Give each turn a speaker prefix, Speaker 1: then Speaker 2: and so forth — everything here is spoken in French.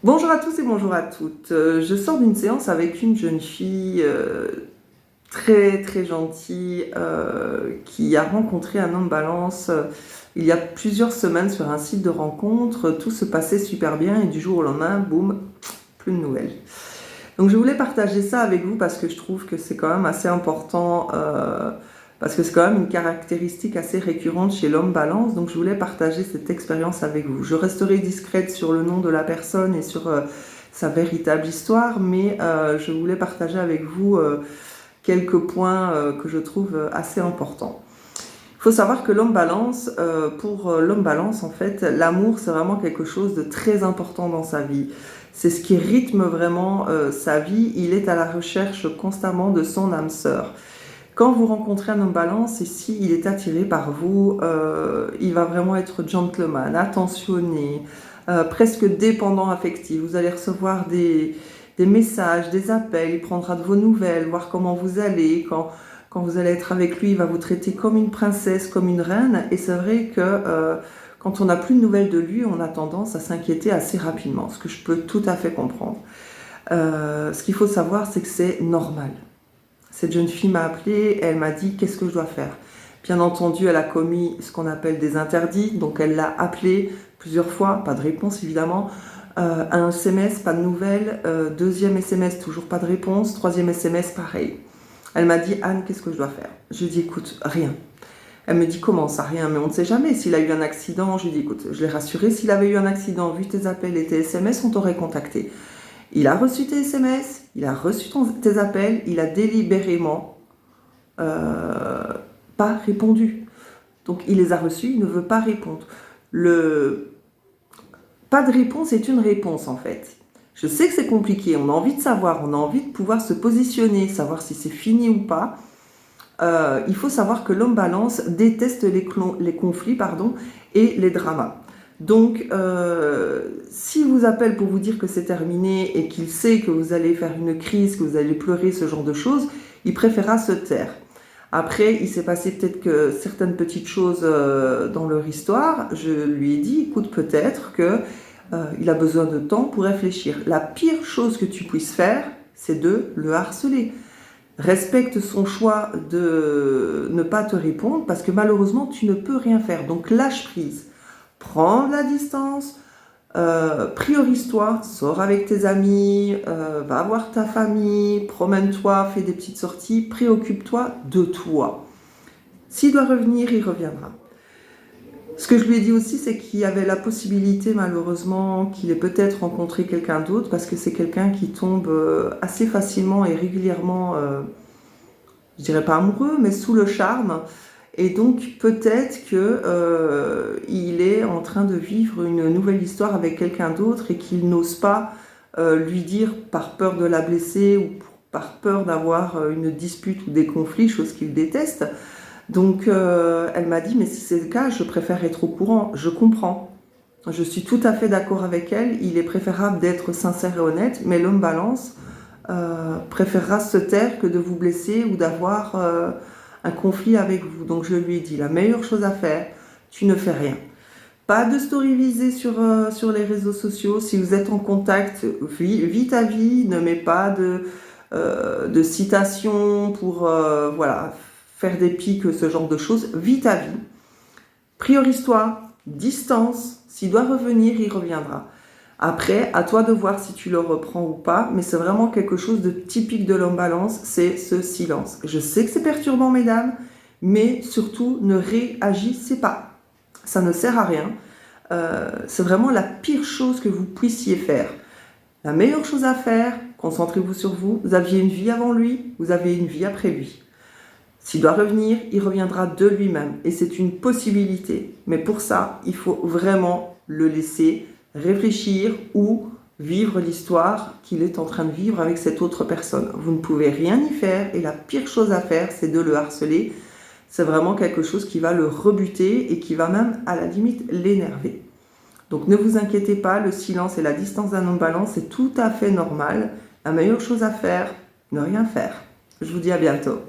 Speaker 1: Bonjour à tous et bonjour à toutes. Je sors d'une séance avec une jeune fille très très gentille qui a rencontré un homme balance il y a plusieurs semaines sur un site de rencontre. Tout se passait super bien et du jour au lendemain, boum, plus de nouvelles. Donc je voulais partager ça avec vous parce que je trouve que c'est quand même assez important, parce que c'est quand même une caractéristique assez récurrente chez l'homme balance. Donc je voulais partager cette expérience avec vous. Je resterai discrète sur le nom de la personne et sur sa véritable histoire, mais je voulais partager avec vous quelques points que je trouve assez importants. Il faut savoir que l'homme balance, pour l'homme balance, en fait, l'amour, c'est vraiment quelque chose de très important dans sa vie. C'est ce qui rythme vraiment sa vie. Il est à la recherche constamment de son âme sœur. Quand vous rencontrez un homme balance, et s'il est attiré par vous, il va vraiment être gentleman, attentionné, presque dépendant affectif. Vous allez recevoir des messages, des appels, il prendra de vos nouvelles, voir comment vous allez. Quand vous allez être avec lui, il va vous traiter comme une princesse, comme une reine. Et c'est vrai que quand on n'a plus de nouvelles de lui, on a tendance à s'inquiéter assez rapidement, ce que je peux tout à fait comprendre. Ce qu'il faut savoir, c'est que c'est normal. Cette jeune fille m'a appelée, elle m'a dit « qu'est-ce que je dois faire ?» Bien entendu, elle a commis ce qu'on appelle des interdits, donc elle l'a appelé plusieurs fois, pas de réponse évidemment. Un SMS, pas de nouvelles. Deuxième SMS, toujours pas de réponse. Troisième SMS, pareil. Elle m'a dit « Anne, qu'est-ce que je dois faire ?» Je lui ai dit « écoute, rien. » Elle me dit « comment ça, rien ?» Mais on ne sait jamais. S'il a eu un accident, je lui ai dit « écoute, je l'ai rassuré, s'il avait eu un accident, vu tes appels et tes SMS, on t'aurait contacté. » Il a reçu tes SMS, il a reçu tes appels, il a délibérément pas répondu. Donc il les a reçus, il ne veut pas répondre. Pas de réponse est une réponse en fait. Je sais que c'est compliqué, on a envie de savoir, on a envie de pouvoir se positionner, savoir si c'est fini ou pas. Il faut savoir que l'homme balance déteste les conflits et les dramas. Donc, s'il vous appelle pour vous dire que c'est terminé et qu'il sait que vous allez faire une crise, que vous allez pleurer, ce genre de choses, il préférera se taire. Après, il s'est passé peut-être que certaines petites choses dans leur histoire. Je lui ai dit, écoute, peut-être qu'il a besoin de temps pour réfléchir. La pire chose que tu puisses faire, c'est de le harceler. Respecte son choix de ne pas te répondre parce que malheureusement, tu ne peux rien faire. Donc, lâche prise. Prends de la distance, priorise-toi, sors avec tes amis, va voir ta famille, promène-toi, fais des petites sorties, préoccupe-toi de toi. S'il doit revenir, il reviendra. Ce que je lui ai dit aussi, c'est qu'il y avait la possibilité, malheureusement, qu'il ait peut-être rencontré quelqu'un d'autre, parce que c'est quelqu'un qui tombe assez facilement et régulièrement, je dirais pas amoureux, mais sous le charme. Et donc peut-être qu'il est en train de vivre une nouvelle histoire avec quelqu'un d'autre et qu'il n'ose pas lui dire par peur de la blesser ou par peur d'avoir une dispute ou des conflits, chose qu'il déteste. Donc elle m'a dit, mais si c'est le cas, je préfère être au courant. Je comprends. Je suis tout à fait d'accord avec elle. Il est préférable d'être sincère et honnête, mais l'homme balance préférera se taire que de vous blesser ou d'avoir un conflit avec vous. Donc je lui ai dit, la meilleure chose à faire, tu ne fais rien. Pas de story visée sur les réseaux sociaux. Si vous êtes en contact, vis ta vie, ne mets pas de citations pour voilà, faire des pics, ce genre de choses. Vis ta vie. Priorise-toi, distance. S'il doit revenir, il reviendra. Après, à toi de voir si tu le reprends ou pas, mais c'est vraiment quelque chose de typique de l'homme balance, c'est ce silence. Je sais que c'est perturbant, mesdames, mais surtout, ne réagissez pas. Ça ne sert à rien. C'est vraiment la pire chose que vous puissiez faire. La meilleure chose à faire, concentrez-vous sur vous. Vous aviez une vie avant lui, vous avez une vie après lui. S'il doit revenir, il reviendra de lui-même. Et c'est une possibilité. Mais pour ça, il faut vraiment le laisser réfléchir ou vivre l'histoire qu'il est en train de vivre avec cette autre personne. Vous ne pouvez rien y faire et la pire chose à faire, c'est de le harceler. C'est vraiment quelque chose qui va le rebuter et qui va même, à la limite, l'énerver. Donc ne vous inquiétez pas, le silence et la distance d'un homme balance, c'est tout à fait normal. La meilleure chose à faire, ne rien faire. Je vous dis à bientôt.